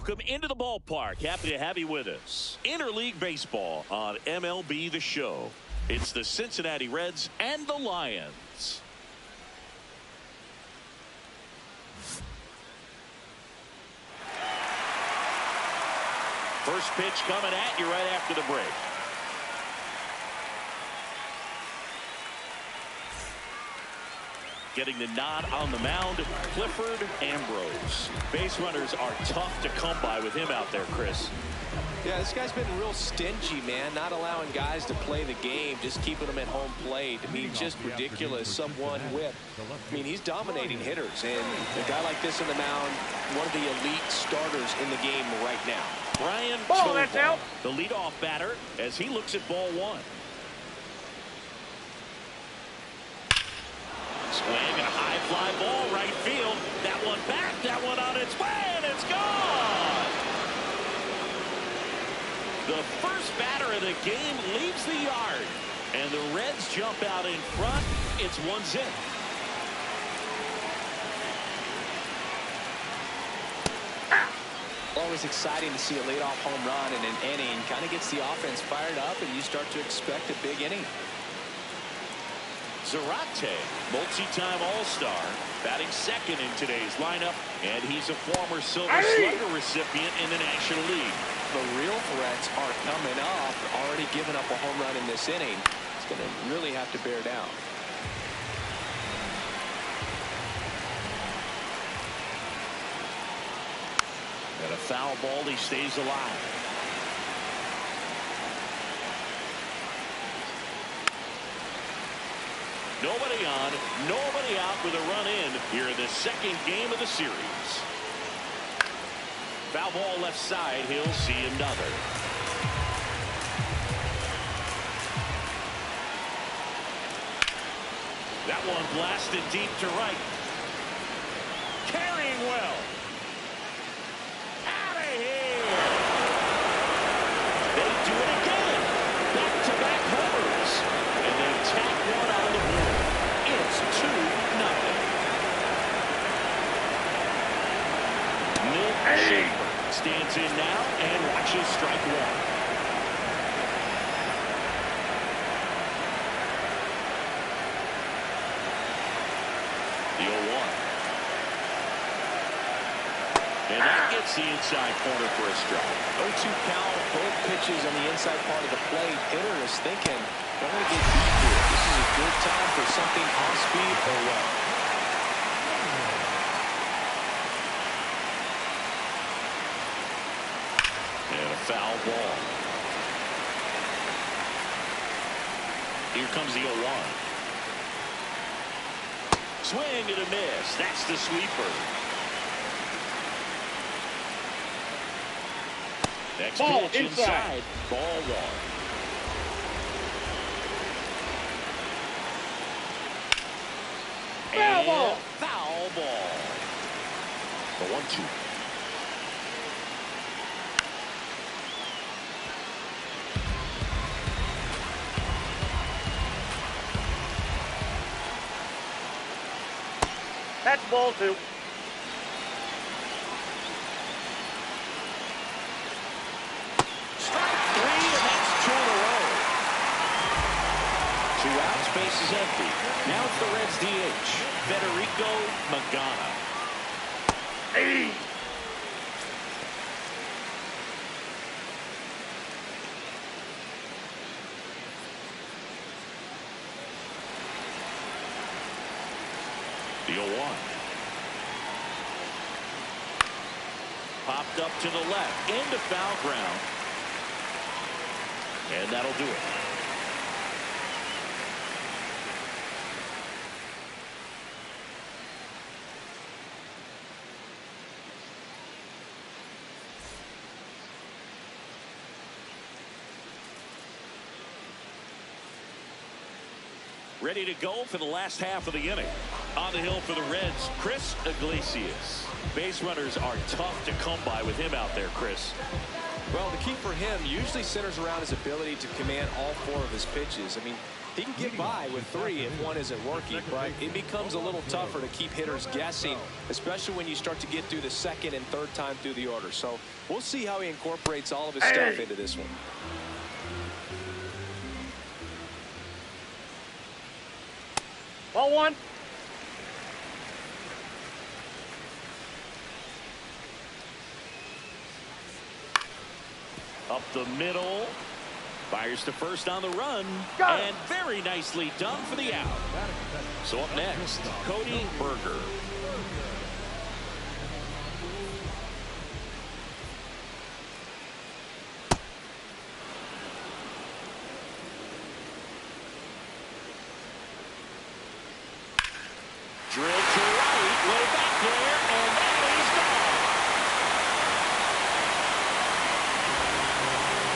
welcome into the ballpark. Happy to have you with us. Interleague baseball on MLB The Show. It's the Cincinnati Reds and the Lions. First pitch coming at you right after the break. Getting the nod on the mound, Clifford Ambrose. Base runners are tough to come by with him out there, Chris. Yeah, this guy's been real stingy, man. Not allowing guys to play the game, just keeping them at home plate. I mean, just ridiculous. Sub-1 whip. I mean, he's dominating hitters. And a guy like this on the mound, one of the elite starters in the game right now. Brian Ball, that's out. The leadoff batter as he looks at ball one. Swing and a high fly ball right field. That one back, that one on its way, and it's gone. The first batter of the game leaves the yard, and the Reds jump out in front. It's 1-0. Always exciting to see a leadoff home run in an inning. Kind of gets the offense fired up, and you start to expect a big inning. Zarate, multi-time All-Star, batting second in today's lineup, and he's a former Silver Slugger recipient in the National League. The real threats are coming up. Already giving up a home run in this inning. It's going to really have to bear down. And a foul ball, he stays alive. Nobody on, nobody out with a run in here in the second game of the series. Foul ball left side, he'll see another. That one blasted deep to right. Carrying well. Out of here. They do it again. Back-to-back homers. And they tack one on the board. It's 2-0. Milt Schaefer stands in now and watches strike one. The 0-1. And that gets the inside corner for a strike. 0-2 count, both pitches on the inside part of the plate. Hitter is thinking, I'm going to get deep here. This is a good time for something off speed or what? And a foul ball. Here comes the 0-1. Swing and a miss. That's the sweeper. Next Ball pitch inside. Ball one. Foul ball. Foul ball. The 1-2. That's ball 2. Base is empty. Now it's the Reds DH, Federico Magana. Hey. The 0-1. Popped up to the left into foul ground. And that'll do it. Ready to go for the last half of the inning. On the hill for the Reds, Chris Iglesias. Base runners are tough to come by with him out there, Chris. Well, the key for him usually centers around his ability to command all 4 of his pitches. I mean, He can get by with 3 if one isn't working, but it becomes a little tougher to keep hitters guessing, especially when you start to get through the second and third time through the order. So we'll see how he incorporates all of his stuff into this one. Ball 1. Up the middle. Fires to first on the run. And very nicely done for the out. So up next, Cody Berger. Drilled to right, way back there, and that one is gone.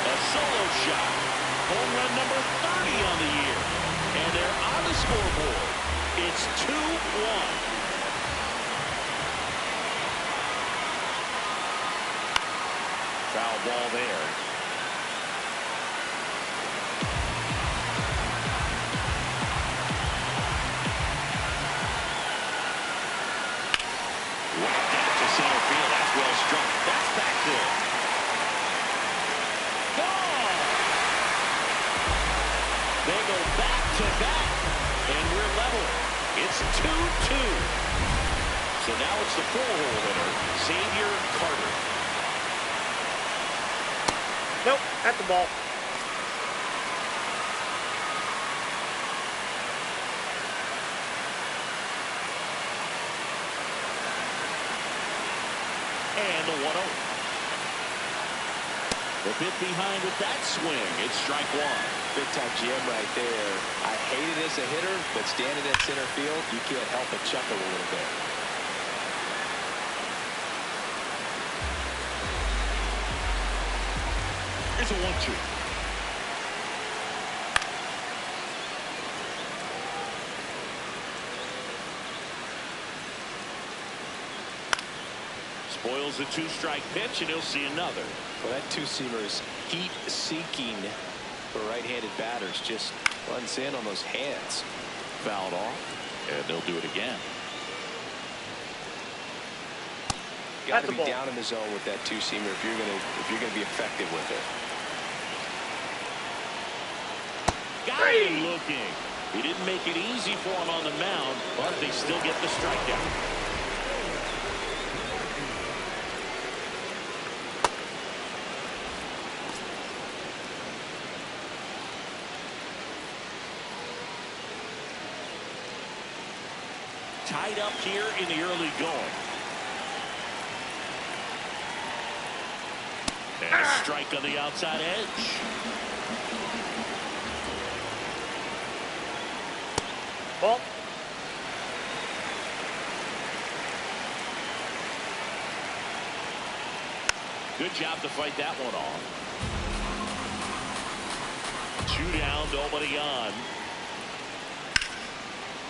A solo shot. Home run number 30 on the year. And they're on the scoreboard. It's 2-1. Foul ball there. Center field, that's well struck. That's back there. Gone! They go back to back, and we're level. It's 2-2. So now it's the 4-hole hitter, Xavier Carter. Nope, at the ball. And the 1-0. The bit behind with that swing. It's strike 1. Big time jam right there. I hate it as a hitter, but standing at center field, you can't help but chuckle a little bit. Here's a 1-2. Spoils the 2-strike pitch, and he'll see another. Well, that two-seamer is heat-seeking for right-handed batters. Just runs in on those hands. Fouled off, and they'll do it again. Got to be down in the zone with that two-seamer if you're gonna be effective with it. Got him looking. He didn't make it easy for him on the mound, but they still get the strikeout. Tied up here in the early going. And a strike on the outside edge. Ball. Good job to fight that one off. 2 down, nobody on.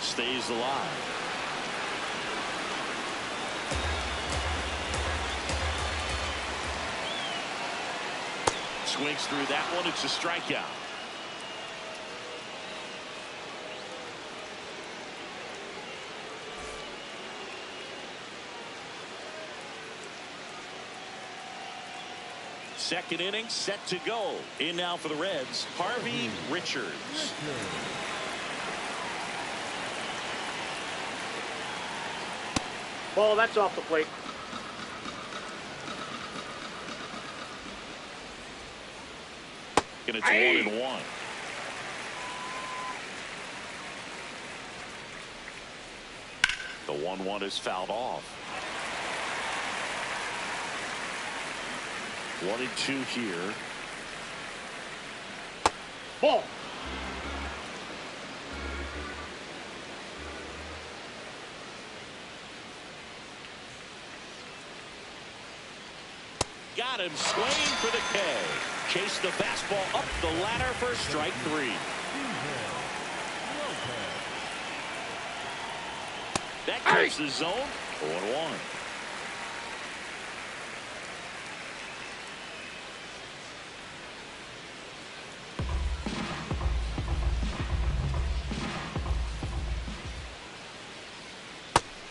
Stays alive. Swings through that one. It's a strikeout. Second inning set to go. In now for the Reds, Harvey Richards. Ball, that's off the plate. And it's 1-1. The 1-1 is fouled off. 1-2 here. Ball. Got him swinging for the K. Chase the fastball up the ladder for strike 3. That keeps the zone 0-1.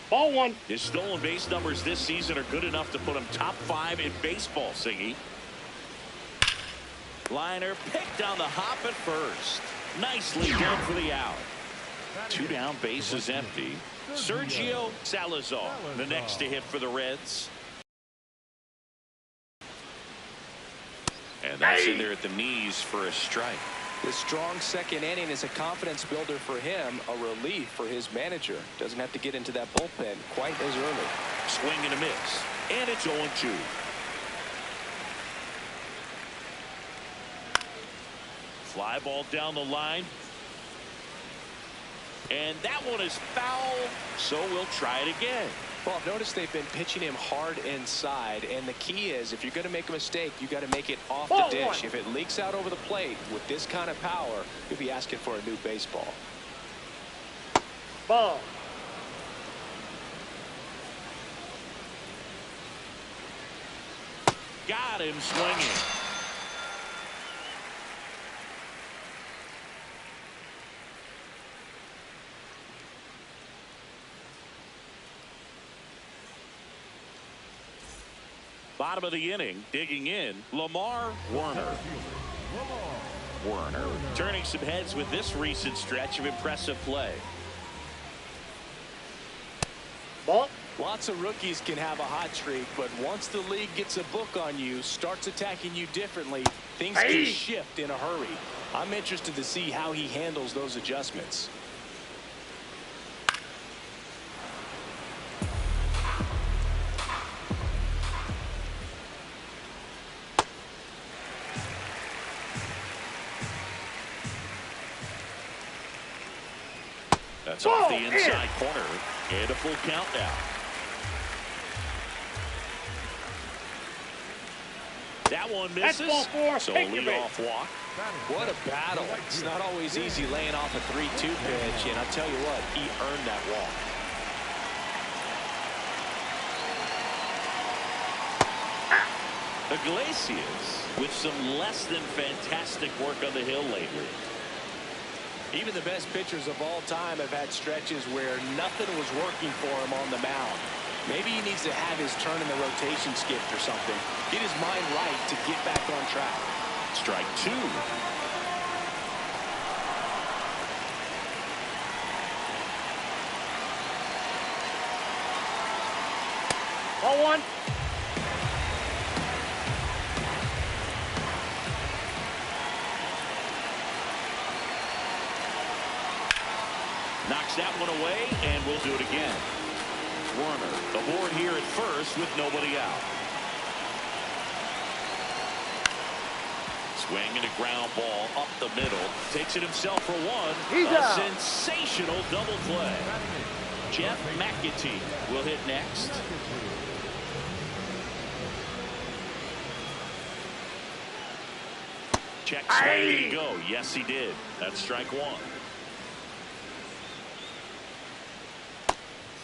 Ball one. His stolen base numbers this season are good enough to put him top 5 in baseball, Singy. Liner picked on the hop at first. Nicely done for the out. 2 down, base is empty. Sergio Salazar, the next to hit for the Reds. And that's in there at the knees for a strike. The strong second inning is a confidence builder for him, a relief for his manager. Doesn't have to get into that bullpen quite as early. Swing and a miss. And it's 0-2. Fly ball down the line. And that one is foul, so we'll try it again. Well, notice they've been pitching him hard inside, and the key is if you're going to make a mistake, you got to make it off the dish. If it leaks out over the plate with this kind of power, you'll be asking for a new baseball. Ball. Got him swinging. Bottom of the inning, digging in, Lamar Werner. Werner turning some heads with this recent stretch of impressive play. Ball. Lots of rookies can have a hot streak, but once the league gets a book on you, starts attacking you differently, things can shift in a hurry. I'm interested to see how he handles those adjustments. That's off the inside corner, and a full count now. That one misses. That's ball 4. So Take your lead off walk. What a battle. It's not always easy laying off a 3-2 pitch, and I'll tell you what, he earned that walk. Iglesias with some less than fantastic work on the hill lately. Even the best pitchers of all time have had stretches where nothing was working for him on the mound. Maybe he needs to have his turn in the rotation skipped or something. Get his mind right to get back on track. Strike 2. Ball one. Knocks that one away, and we'll do it again. Werner aboard here at first with nobody out. Swing and a ground ball up the middle. Takes it himself for one. He's a out. sensational double play. Jeff McAtee will hit next. Checks ready to go. Yes, he did. That's strike 1.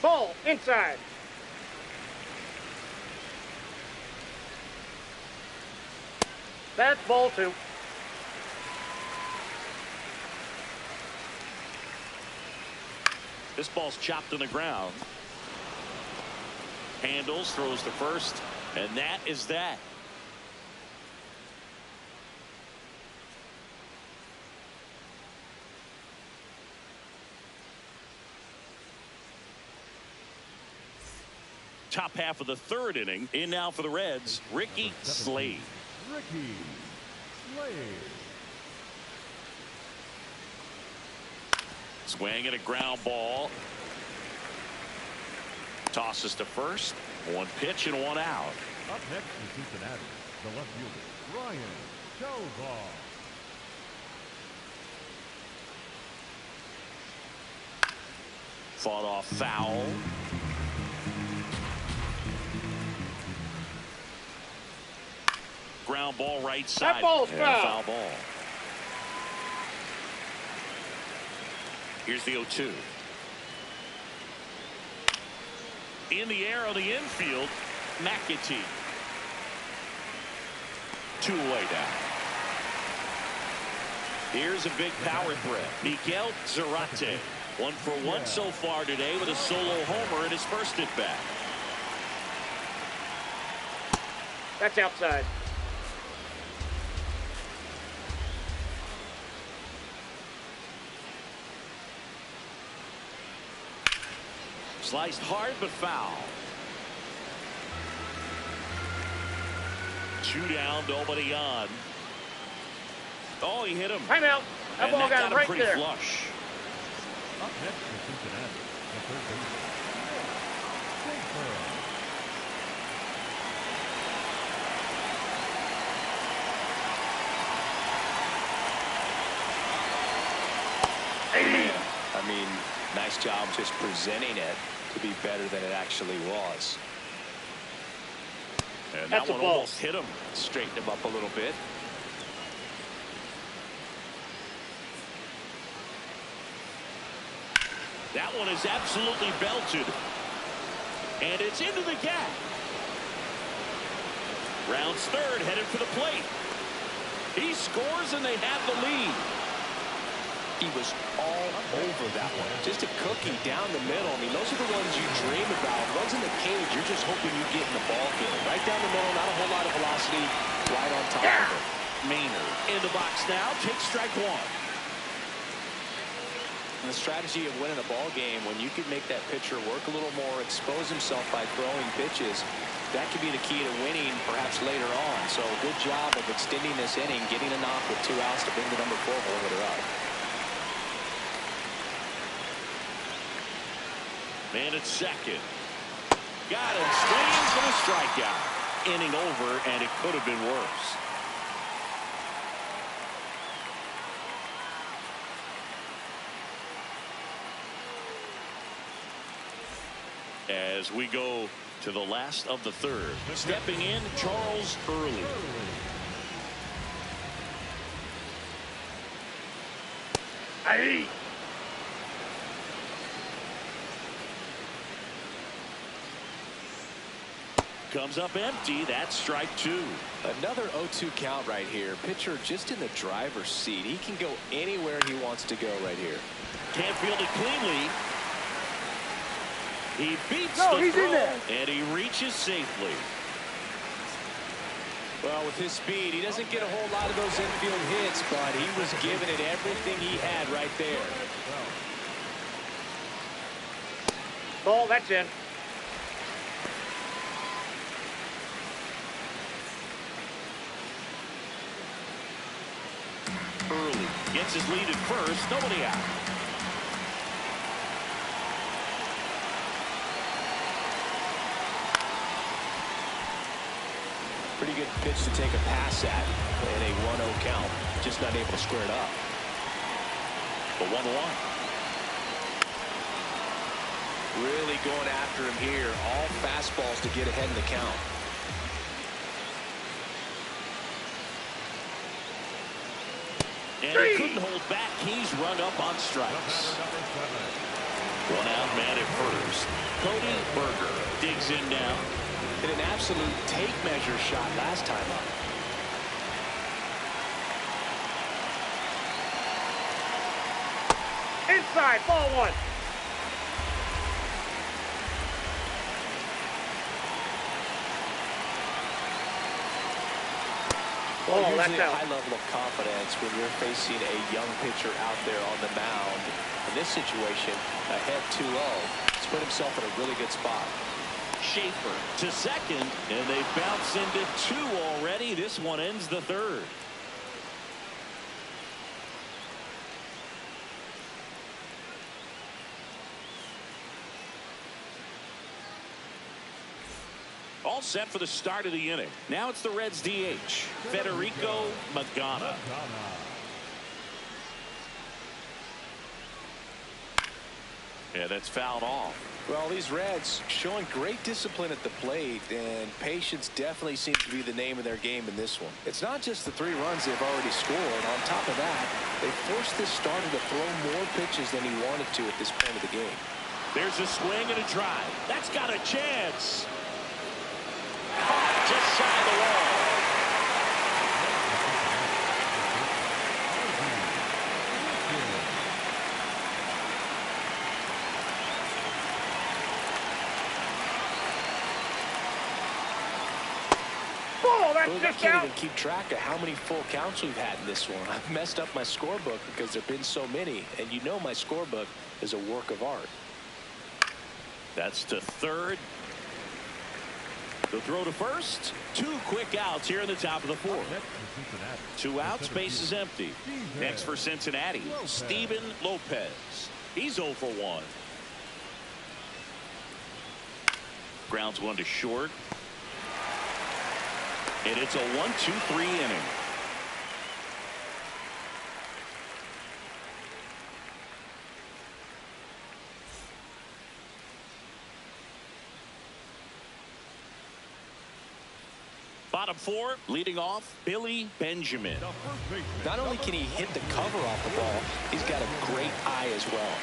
Ball inside. That's ball 2. This ball's chopped on the ground. Handles, throws to first, and that is that. Top half of the 3rd inning. In now for the Reds, Ricky Slade. Ricky Slade. Swing and a ground ball. Tosses to first. 1 pitch and 1 out. Up next is Cincinnati, the left fielder, Ryan Stovall. Fought off foul. Ground ball right side. That ball's and foul. a foul ball. Here's the 0-2. In the air on the infield, McAtee. 2 away down. Here's a big power threat. Miguel Zarate. 1 for 1 so far today with a solo homer in his first at bat. That's outside. Sliced hard but foul. 2 down, nobody on. Oh, he hit him. Timeout. That ball got him right pretty there. Flush. Up next for Cincinnati, the third baseman, Schaefer. I mean, nice job just presenting it to be better than it actually was. And That's that a one ball. almost hit him. Straighten him up a little bit. That one is absolutely belted. And it's into the gap. Rounds third, headed for the plate. He scores and they have the lead. He was all over that one. Just a cookie down the middle. I mean, those are the ones you dream about. Ones in the cage, you're just hoping you get in the ball game. Right down the middle, not a whole lot of velocity. Right on top of it. Maynard in the box now. Takes strike 1. And the strategy of winning a ball game, when you can make that pitcher work a little more, expose himself by throwing pitches, that could be the key to winning perhaps later on. So good job of extending this inning, getting a knock with 2 outs to bring the number 4 hole hitter up. Man at second. Got him. Swings for the strikeout. Inning over, and it could have been worse. As we go to the last of the third. Stepping in, Charles Early. Aye. Comes up empty. That's strike 2. Another 0-2 count right here. Pitcher just in the driver's seat. He can go anywhere he wants to go right here. Can't field it cleanly. He beats No, the he's throw, in there. and he reaches safely. Well, with his speed, he doesn't get a whole lot of those infield hits, but he was giving it everything he had right there. Ball, that's in. Early gets his lead at first. Nobody out. Pretty good pitch to take a pass at in a 1-0 count. Just not able to square it up. The 1-1. Really going after him here. All fastballs to get ahead in the count. And he couldn't hold back. He's run up on strikes. 1 out, man at first. Cody Berger digs in now. Hit an absolute tape measure shot last time up. Inside, ball 1. Well, Oh, usually that's a out. high level of confidence when you're facing a young pitcher out there on the mound. In this situation, ahead 2-0. He's put himself in a really good spot. Schaefer to second, and they bounce into 2 already. This one ends the third. All set for the start of the inning. Now it's the Reds DH, Federico Magana. Yeah, that's fouled off. Well, these Reds showing great discipline at the plate, and patience definitely seems to be the name of their game in this one. It's not just the 3 runs they've already scored. On top of that, they forced this starter to throw more pitches than he wanted to at this point of the game. There's a swing and a drive. That's got a chance. Caught just shy of the wall. that's Look, I just can't out. even keep track of how many full counts we've had in this one. I've messed up my scorebook because there have been so many. And you know my scorebook is a work of art. That's to third. The throw to first. 2 quick outs here in the top of the 4th. Next for Cincinnati. 2 outs, base is empty. Next for Cincinnati, Steven Lopez. He's 0 for 1. Grounds 1 to short. And it's a 1-2-3 inning. Bottom 4, leading off, Billy Benjamin. The first baseman. Not only can he hit the cover off the ball, he's got a great eye as well.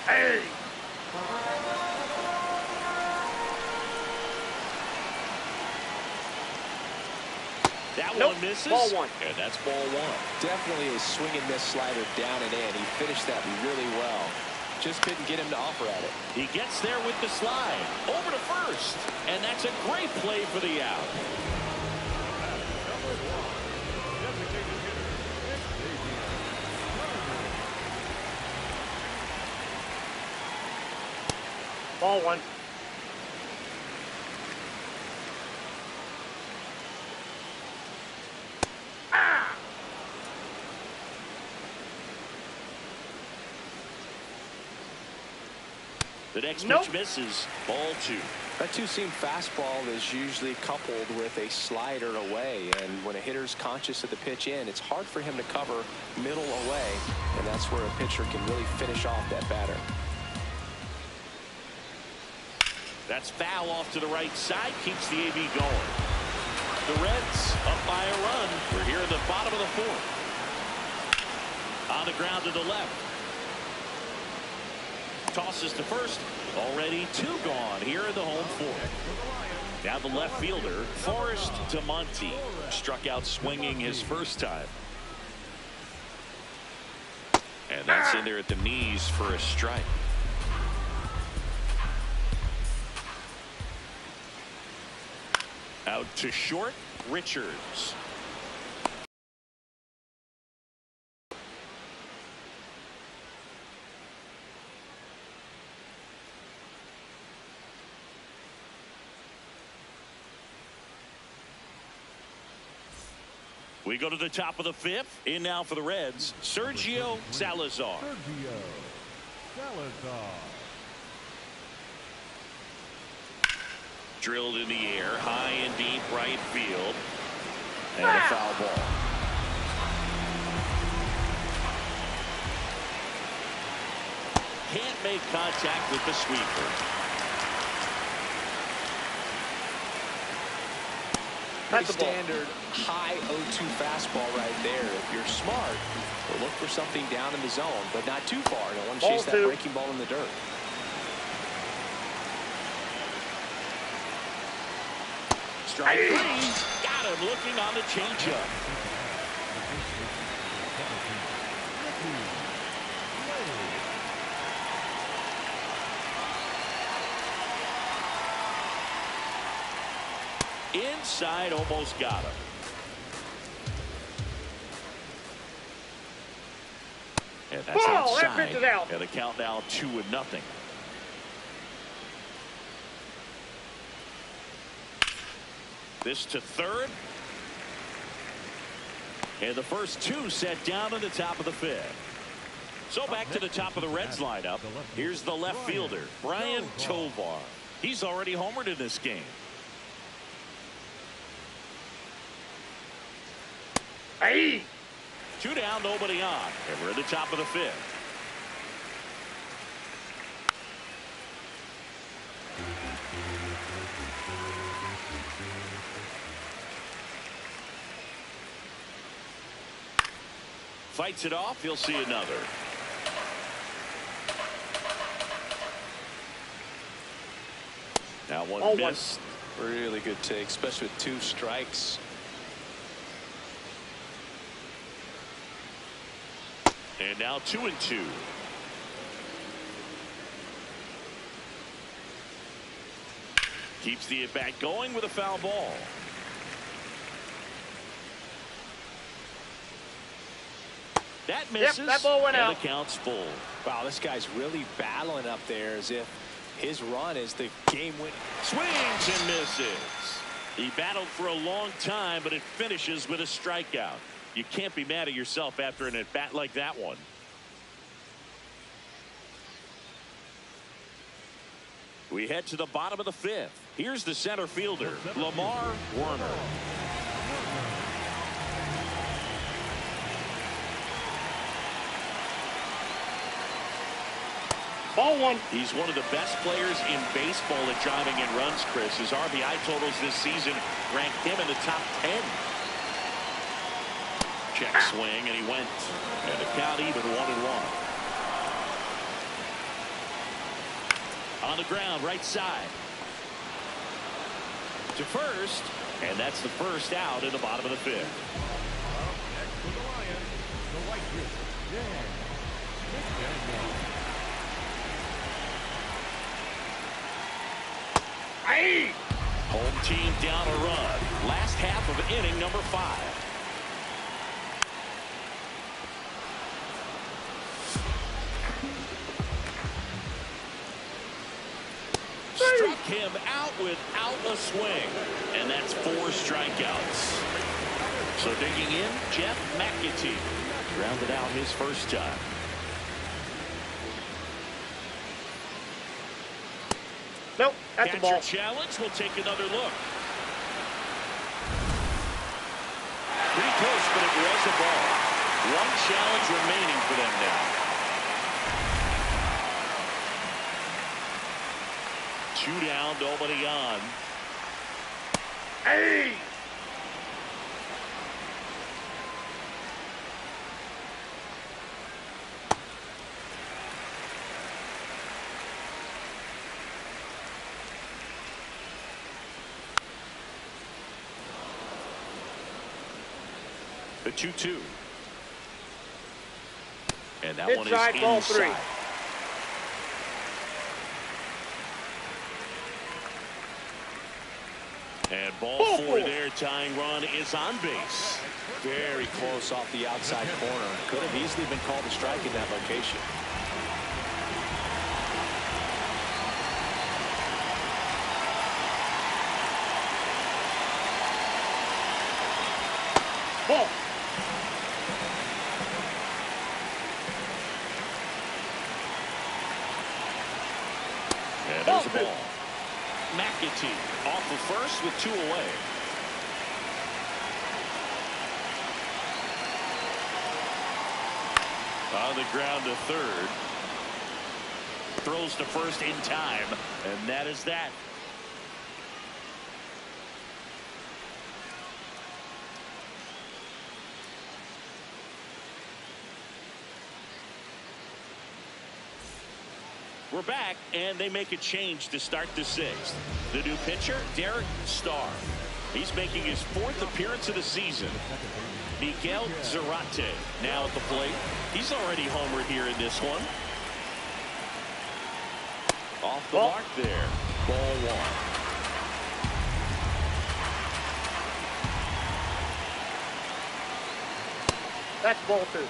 Hey. That Nope. one misses. Ball 1. And that's ball 1. Definitely a swing and miss slider down and in. He finished that really well. Just couldn't get him to offer at it. He gets there with the slide. Over to first. And that's a great play for the out. Number 1. Designated hitter. Ball 1. The next Nope. pitch misses. Ball 2. That two-seam fastball is usually coupled with a slider away, and when a hitter's conscious of the pitch in, it's hard for him to cover middle away, and that's where a pitcher can really finish off that batter. That's foul off to the right side. Keeps the AB going. The Reds up by a run. We're here in the bottom of the 4th. On the ground to the left. Tosses to first. Already 2 gone here in the home 4th. Now the left fielder, Forrest DeMonte, struck out swinging his first time. And that's in there at the knees for a strike. Out to short, Richards. We go to the top of the 5th. In now for the Reds, Sergio Salazar. Sergio Salazar. Drilled in the air, high and deep right field. And a foul ball. Can't make contact with the sweeper. Pretty standard high 0-2 fastball right there. If you're smart, you'll look for something down in the zone, but not too far. Don't want to chase that breaking ball in the dirt. Strike 3. Got him looking on the changeup. Inside, almost got him. And that's Ball, that outside. pitch is out. And the count now 2-0. This to third. And the first 2 set down in the top of the 5th. So back to the top of the Reds lineup. Here's the left fielder, Brian Tovar. He's already homered in this game. Hey. 2 down, nobody on. And we're at the top of the 5th. Fights it off. He'll see another. Now one missed. Really good take, especially with 2 strikes. And now 2-2. Keeps the at-bat going with a foul ball. That misses. Yep, that ball went and out. The count's full. Wow, this guy's really battling up there as if his run is the game-winning. Swings and misses. He battled for a long time, but it finishes with a strikeout. You can't be mad at yourself after an at-bat like that one. We head to the bottom of the fifth. Here's the center fielder, Lamar Werner. Ball one. He's one of the best players in baseball at driving in runs, Chris. His RBI totals this season rank him in the top 10. Check swing, and he went. And the count even 1-1. On the ground, right side. To first, and that's the first out in the bottom of the fifth. Up next for the Lions, the right fielder, Dan McDaniel. Hey! Home team down a run. Last half of inning number 5. Struck him out without a swing. And that's 4 strikeouts. So digging in, Jeff McAtee. Grounded out his first time. Nope, that's a Catcher ball. challenge. We'll take another look. Pretty close, but it was a ball. One challenge remaining for them now. 2 down, nobody on. Hey! The 2-2. And that one is Inside, ball inside. 3. And ball 4 there. Tying run is on base. Very close off the outside corner. Could have easily been called a strike in that location. Ball. And there's a ball. McAtee off the first with 2 away. On the ground to third. Throws to first in time. And that is that. We're back, and they make a change to start the 6th. The new pitcher, Derek Starr. He's making his 4th appearance of the season. Miguel Zarate now at the plate. He's already homered here in this one. Off the mark there. Ball 1. That's ball 2.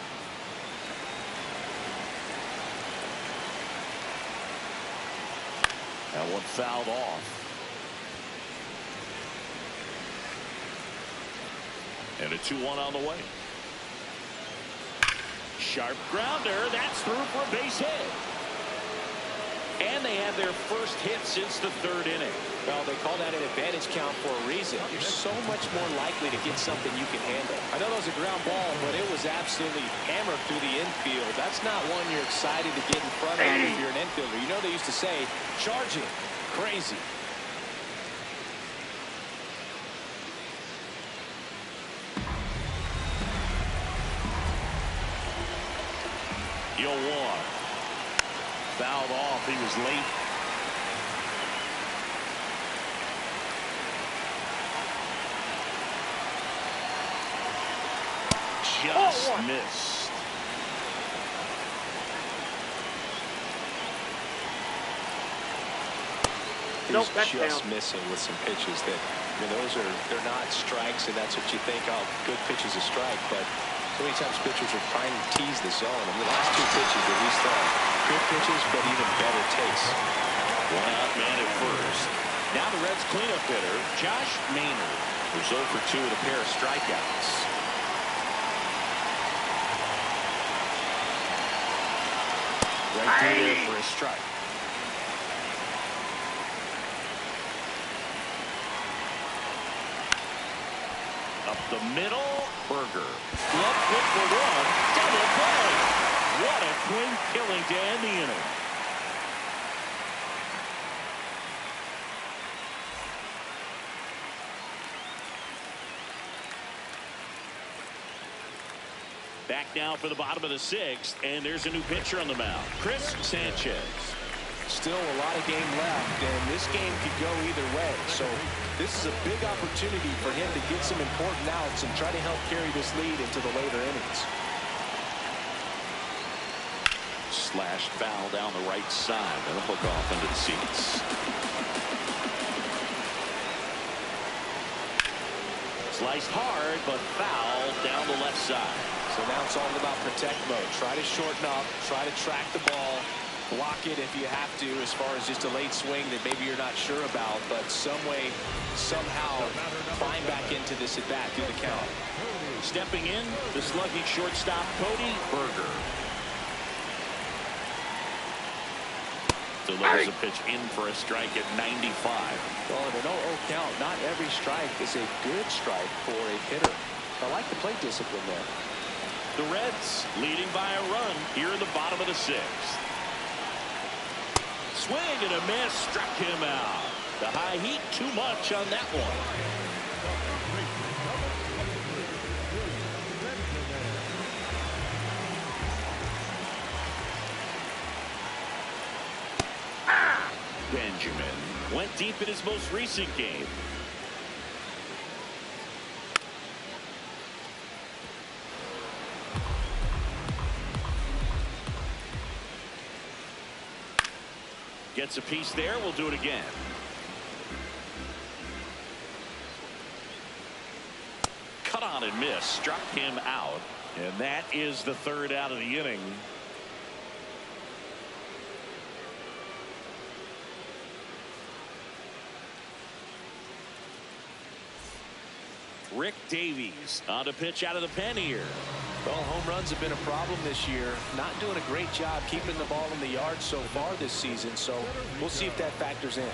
That one fouled off. And a 2-1 on the way. Sharp grounder. That's through for a base hit. And they have their first hit since the 3rd inning. Well, they call that an advantage count for a reason. You're so much more likely to get something you can handle. I know that was a ground ball, but it was absolutely hammered through the infield. That's not one you're excited to get in front of if you're an infielder. You know they used to say, charging, crazy. Yo, 1. Fouled off. He was late. Just missed. Nope, that's just down. missing with some pitches that, they're not strikes, and that's what you think, oh, good pitch is a strike, but so many times pitchers are trying to tease the zone. And the last 2 pitches that we saw, good pitches, but even better takes. One out man at first. Now the Reds cleanup hitter, Josh Maynard, who's 0 for 2 with a pair of strikeouts. Right through there for a strike. Up the middle, Berger. Glove hit for 1. Double play. What a clean killing to end the inning. Back now for the bottom of the 6th, and there's a new pitcher on the mound, Chris Sanchez. Still a lot of game left, and this game could go either way. So this is a big opportunity for him to get some important outs and try to help carry this lead into the later innings. Slashed foul down the right side, and a hook off into the seats. Sliced hard, but foul down the left side. So now it's all about protect mode. Try to shorten up, try to track the ball, block it if you have to, as far as just a late swing that maybe you're not sure about, but some way, somehow climb back into this at bat through the count. Stepping in, the slugging shortstop, Cody Berger. Delivers a pitch in for a strike at 95. Well, in an 0-0 count, not every strike is a good strike for a hitter. I like the plate discipline there. The Reds leading by a run here in the bottom of the 6th. Swing and a miss, struck him out. The high heat, too much on that one. Benjamin went deep in his most recent game. Gets a piece there. We'll do it again. Cut on and miss. Struck him out. And that is the 3rd out of the inning. Rick Davies on to pitch out of the pen here. Well, home runs have been a problem this year. Not doing a great job keeping the ball in the yard so far this season, so we'll see if that factors in.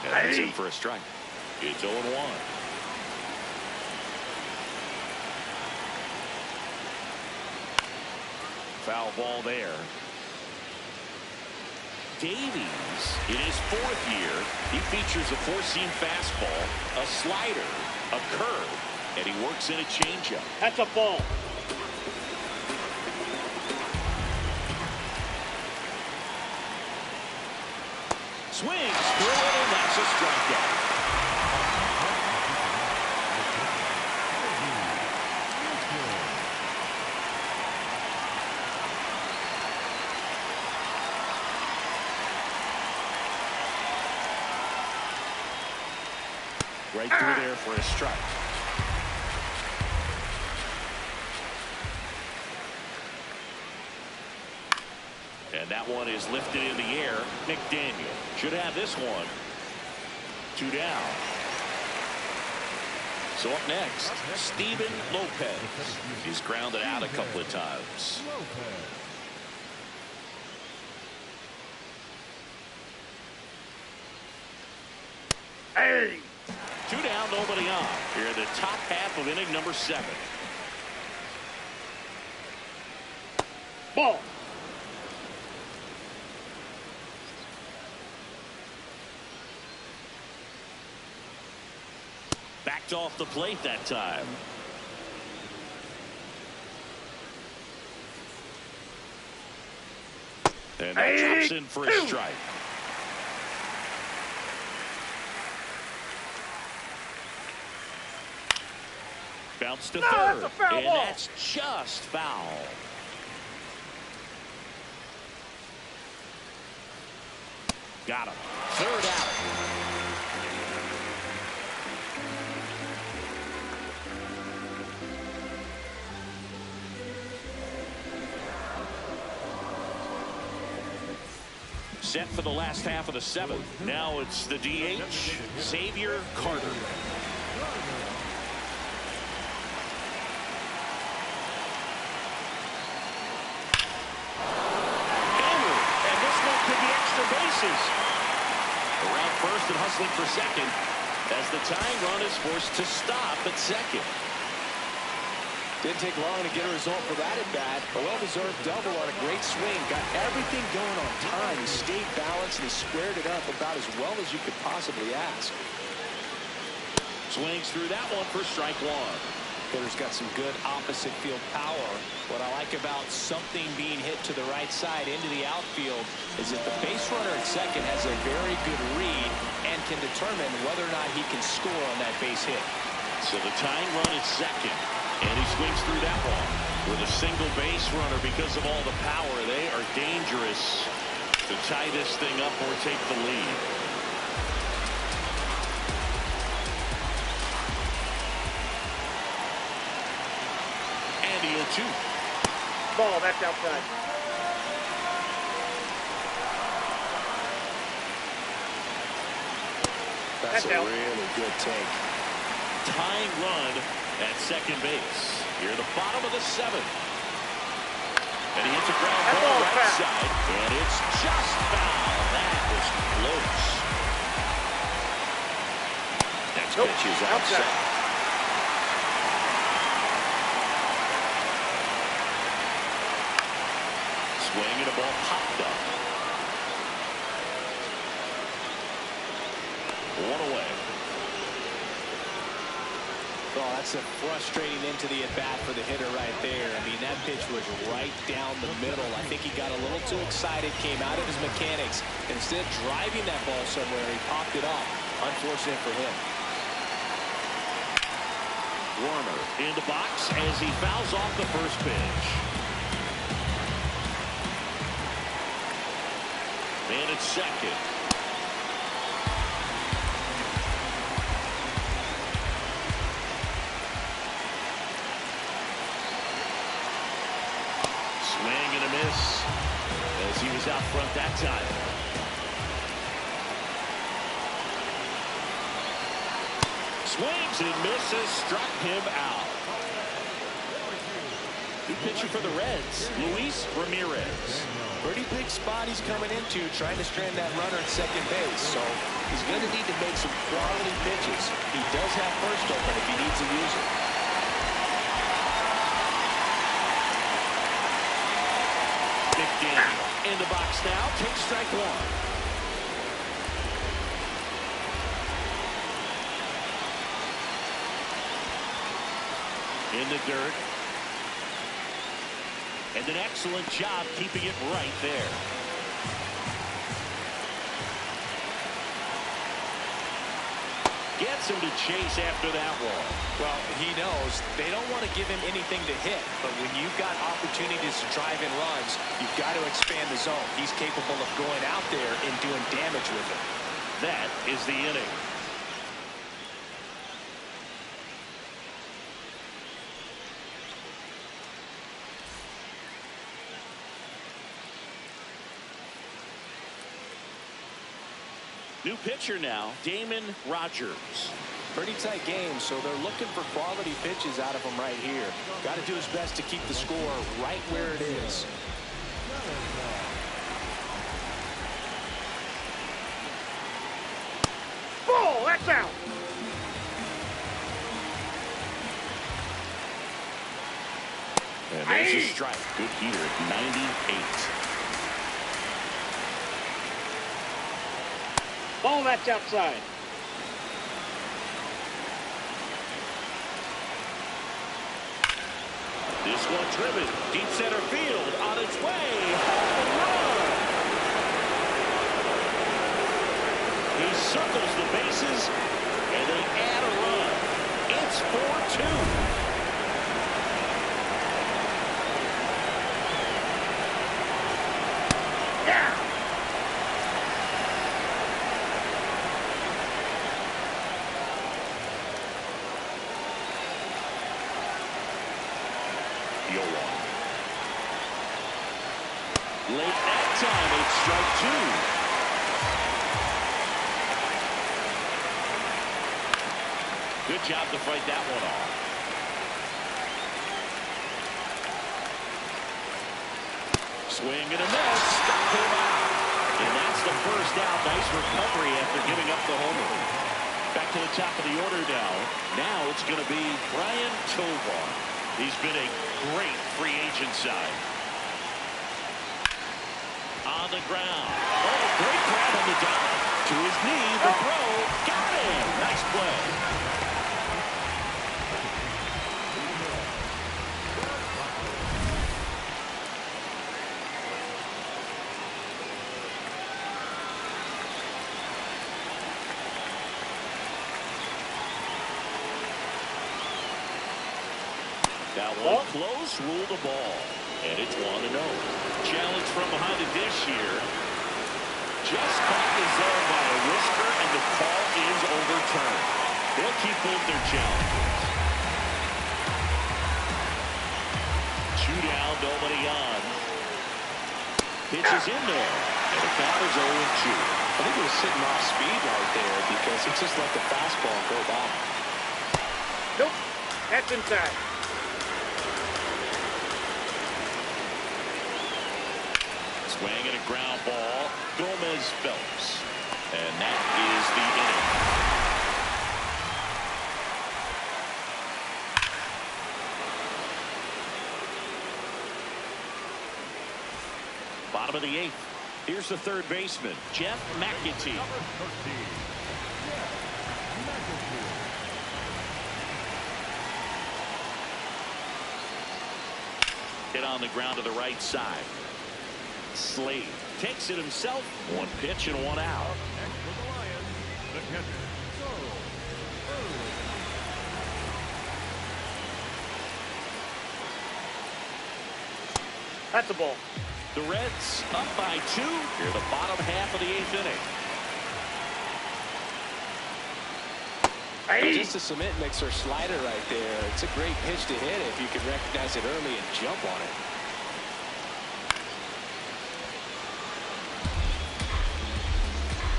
And that's in for a strike. It's 0-1. Foul ball there. Davies, in his 4th year, he features a 4-seam fastball, a slider, a curve, and he works in a changeup. That's a ball. Swings through it, and that's a strikeout. Right through there for a strike. And that one is lifted in the air. McDaniel should have this one. 2 down. So up next, Steven Lopez. He's grounded out a couple of times. Hey! 2 down, nobody on. Here in the top half of inning number 7. Ball. Backed off the plate that time. And that drops in for a strike. Bounce gets to No, third. that's a foul And ball. that's just foul. Got him. Third out. Set for the last half of the seventh. Now it's the DH, Xavier Carter. Hammered, and this one could be extra bases. Around first and hustling for second as the tying run is forced to stop at second. Didn't take long to get a result for that at bat. A well-deserved double on a great swing. Got everything going on time. He stayed balanced and he squared it up about as well as you could possibly ask. Swings through that one for strike one. Hitter's got some good opposite field power. What I like about something being hit to the right side into the outfield is that the base runner at second has a very good read and can determine whether or not he can score on that base hit. So the tying run at second. And he swings through that one with a single base runner because of all the power. They are dangerous to tie this thing up or take the lead. And he two. Ball, that's outside. That's a out. really good take. Tying run at second base. Here at the bottom of the seventh. And he hits a ground That ball ball is right foul. side. And it's just foul. That was close. Next Nope. pitch is Outside. outside. Swing and a ball popped up. One away. Oh, that's a frustrating end to the at-bat for the hitter right there. I mean, that pitch was right down the middle. I think he got a little too excited, came out of his mechanics. Instead of driving that ball somewhere, he popped it up. Unfortunate for him. Warner in the box as he fouls off the first pitch. Man at second. Swing and a miss as he was out front that time. Swings and misses, struck him out. New pitcher for the Reds, Luis Ramirez. Pretty big spot he's coming into, trying to strand that runner at second base. So he's going to need to make some quality pitches. He does have first open if he needs to use it. McDaniel in the box now, takes strike one. In the dirt. And an excellent job keeping it right there. Gets him to chase after that one. Well, he knows they don't want to give him anything to hit, but when you've got opportunities to drive in runs, you've got to expand the zone. He's capable of going out there and doing damage with it. That is the inning. New pitcher now, Damon Rogers. Pretty tight game, so they're looking for quality pitches out of him right here. Got to do his best to keep the score right where it is. Ball, that's out. And there's a strike. Good heater at 98. Ball, that's outside. This one driven. Deep center field on its way. Home run. He circles the bases, and they add a run. It's 4-2. the 0-1. Late that time, it's strike 2. Good job to fight that one off. Swing and a miss. Stop him out. And that's the first out. Nice recovery after giving up the homer. Back to the top of the order now. Now it's going to be Brian Tovar. He's been a great free agent sign. On the ground. Oh, great grab on the dive. To his knee, the throw. Got him. Nice play. That one close, ruled the ball. And it's 1-0. Challenge from behind the dish here. Just caught the zone by a whisker, and the call is overturned. They'll keep both their challenges. 2 down, nobody on. Pitch is in there. And the count is 0-2. I think he was sitting off speed right there because he just let the fastball go by. Nope. That's inside. Swing and a ground ball. Gomez Phelps. And that is the inning. Bottom of the 8th. Here's the third baseman, Jeff McAtee. Number 13. Hit on the ground to the right side. Slade takes it himself. 1 pitch and 1 out. Next for the Lions, the catcher, That's a ball. The Reds up by 2 here the bottom half of the 8th inning. Hey. Just a cement mixer slider right there. It's a great pitch to hit if you can recognize it early and jump on it.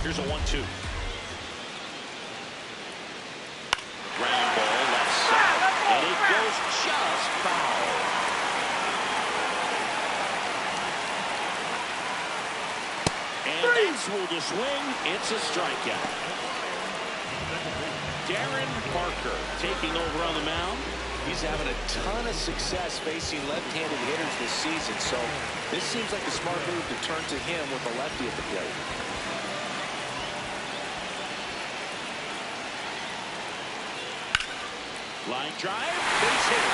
Here's a 1-2. Ground ball left side, and it goes just foul. And that's ruled a swing. It's a strikeout. Darren Parker taking over on the mound. He's having a ton of success facing left-handed hitters this season, so this seems like a smart move to turn to him with a lefty at the plate. Line drive, base hit.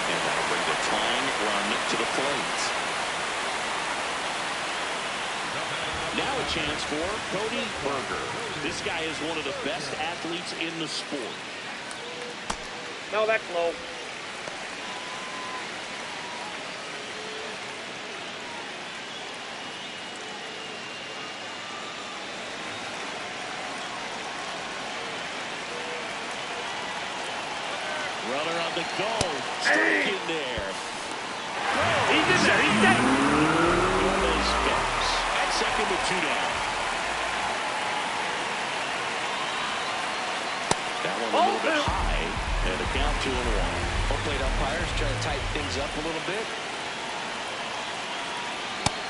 And that'll bring the tying run to the plate. Now a chance for Cody Berger. This guy is one of the best athletes in the sport. No, that's low. Runner on the go. Strike in there. He's in there. He's dead. Gomez Phelps at second with 2 down. That one a little bit high. And a count 2-1. Home plate umpires trying to tighten things up a little bit.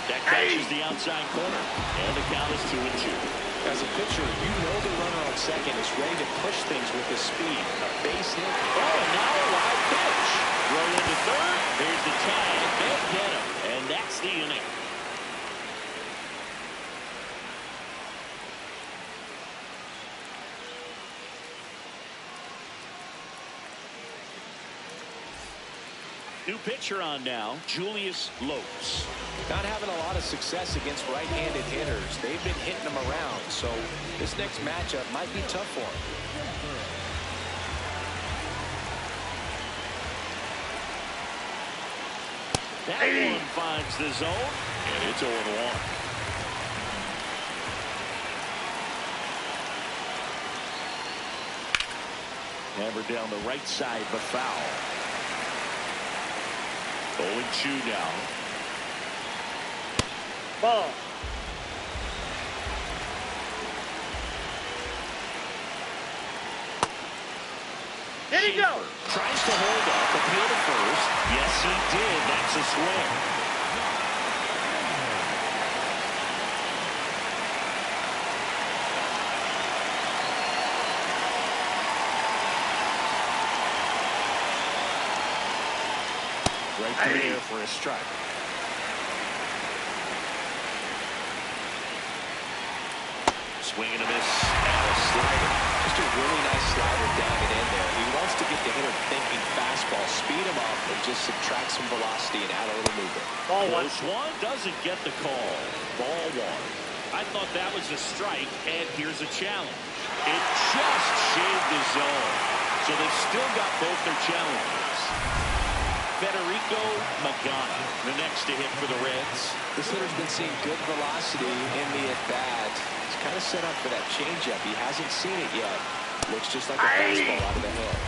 That catches the outside corner. And the count is 2-2. As a pitcher, you know the runner on second is ready to push things with his speed. A base hit. Oh, and now a live pitch. Throw into third. There's the tag. They'll get him. And that's the inning. New pitcher on now, Julius Lopes. Not having a lot of success against right-handed hitters. They've been hitting them around, so this next matchup might be tough for him. That one finds the zone, and it's 0-1. Hammered down the right side, but foul. 0-2 now. Ball. There he go. Tries to hold up, appeal to first. Yes, he did. That's a swing. Right through there for a strike. Swing and a miss, and a slider. Just a really nice slider down and in there. He wants to get the hitter thinking fastball, speed him up, and just subtract some velocity and add a little movement. Ball one. Close one, doesn't get the call. Ball one. I thought that was a strike, and here's a challenge. It just shaved the zone. So they've still got both their challenges. Federico Magana, the next to hit for the Reds. This hitter's been seeing good velocity in the at-bat. He's kind of set up for that changeup. He hasn't seen it yet. Looks just like a fastball out of the hand.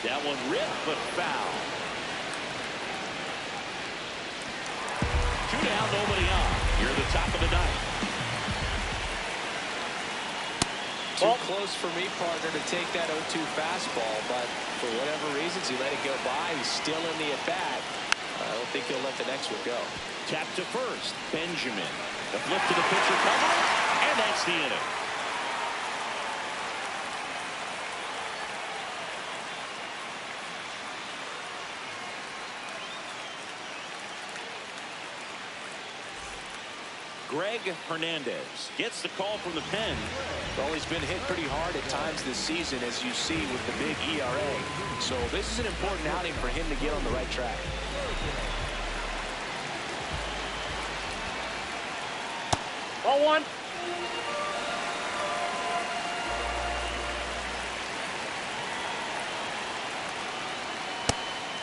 That one ripped, but foul. 2 down, nobody on. Here at the top of the ninth. Too close for me, partner, to take that 0-2 fastball, but for whatever reasons, he let it go by. He's still in the at-bat. I don't think he'll let the next one go. Tap to first, Benjamin. The flip to the pitcher cover, and that's the inning. Greg Hernandez gets the call from the pen. Well, he's been hit pretty hard at times this season, as you see with the big ERA. So this is an important outing for him to get on the right track. Ball one.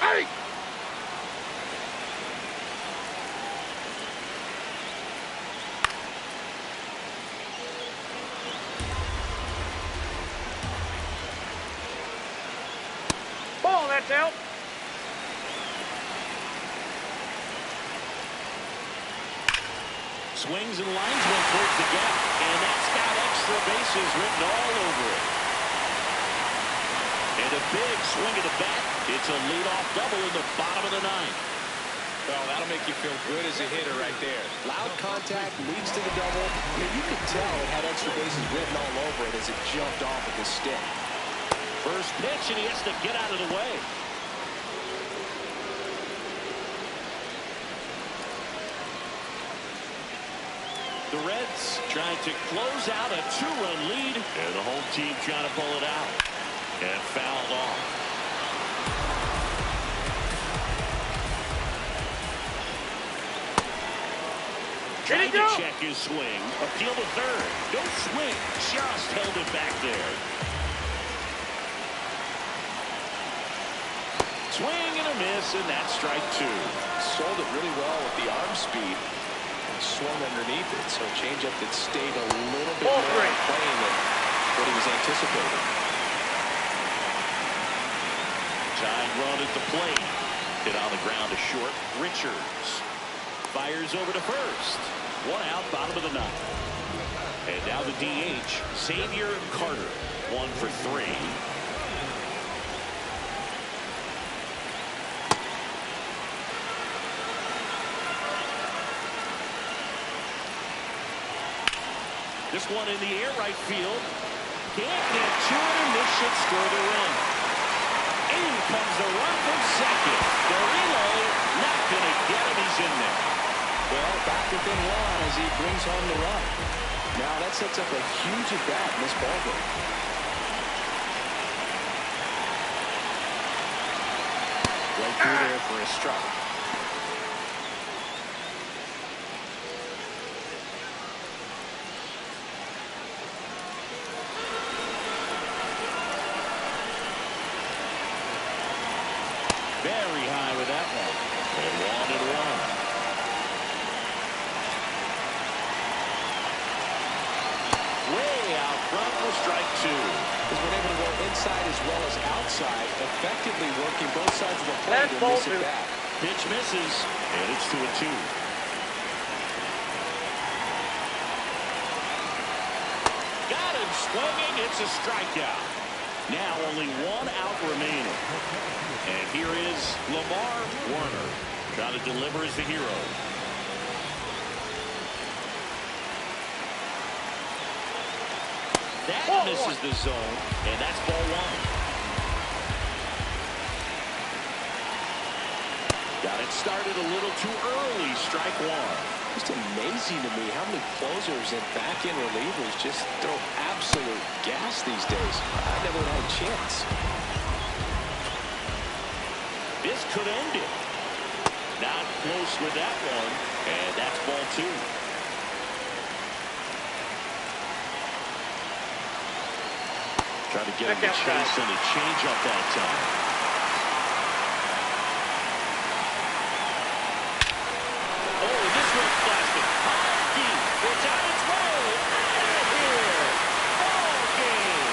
Hey! Ball, that's out. Swings and lines one towards the gap, and that's got extra bases written all over it. And a big swing of the bat. It's a leadoff double in the bottom of the ninth. Well, that'll make you feel good as a hitter right there. Loud contact leads to the double. I mean, you could tell it had extra bases written all over it as it jumped off of the stick. First pitch, and he has to get out of the way. The Reds trying to close out a 2-run lead, and the home team trying to pull it out. And fouled off. Trying to check his swing. Appeal to third. No swing. Just held it back there. Swing and a miss, and that's strike 2. Sold it really well with the arm speed. Swung underneath it, so a changeup that stayed a little bit more in play than what he was anticipating. Tying run at the plate. Hit on the ground to short. Richards fires over to first. 1 out, bottom of the ninth. And now the DH, Xavier Carter. 1 for 3. This one in the air, right field. Can't get to it, and this should score the run. In comes the run from second. The relay, not going to get him. He's in there. Well, back within 1 as he brings home the run. Now that sets up a huge at-bat in this ballgame. Right through there for a strike. Very high with that one. And 1-1. out front with strike two. He's been able to go inside as well as outside, effectively working both sides of the plate That's in ball this two. at bat. Pitch misses, and it's 2-2. Got him swinging. It's a strikeout. Now only one out remaining. And here is Lamar Warner. Trying to deliver as the hero. That Ball misses one. the zone, and that's ball one. Got it started a little too early. Strike one. Just amazing to me how many closers and back-end relievers just throw absolute gas these days. I never would have had a chance. This could end it. Not close with that one, and that's ball two. Trying to get him to chase and a change up that time. Oh, this one's blasted. High deep. It's on its way. Out of here. Ball game.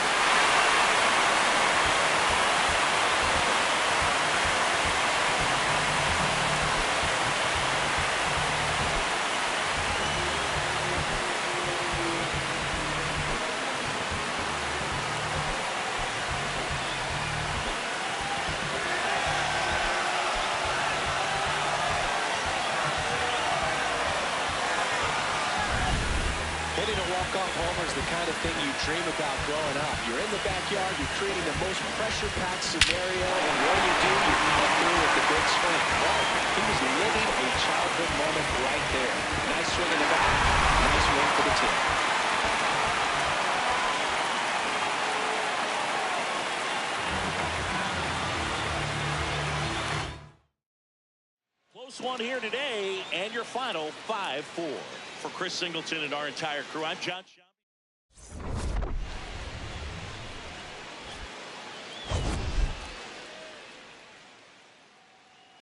Hitting a walk-off homer is the kind of thing you dream about growing up. You're in the backyard, you're creating the most pressure-packed scenario, and what do? You come through with the big swing. Well, he was living a childhood moment right there. Nice swing in the back. Nice win for the team. Close one here today, and your final 5-4. For Chris Singleton and our entire crew, I'm John.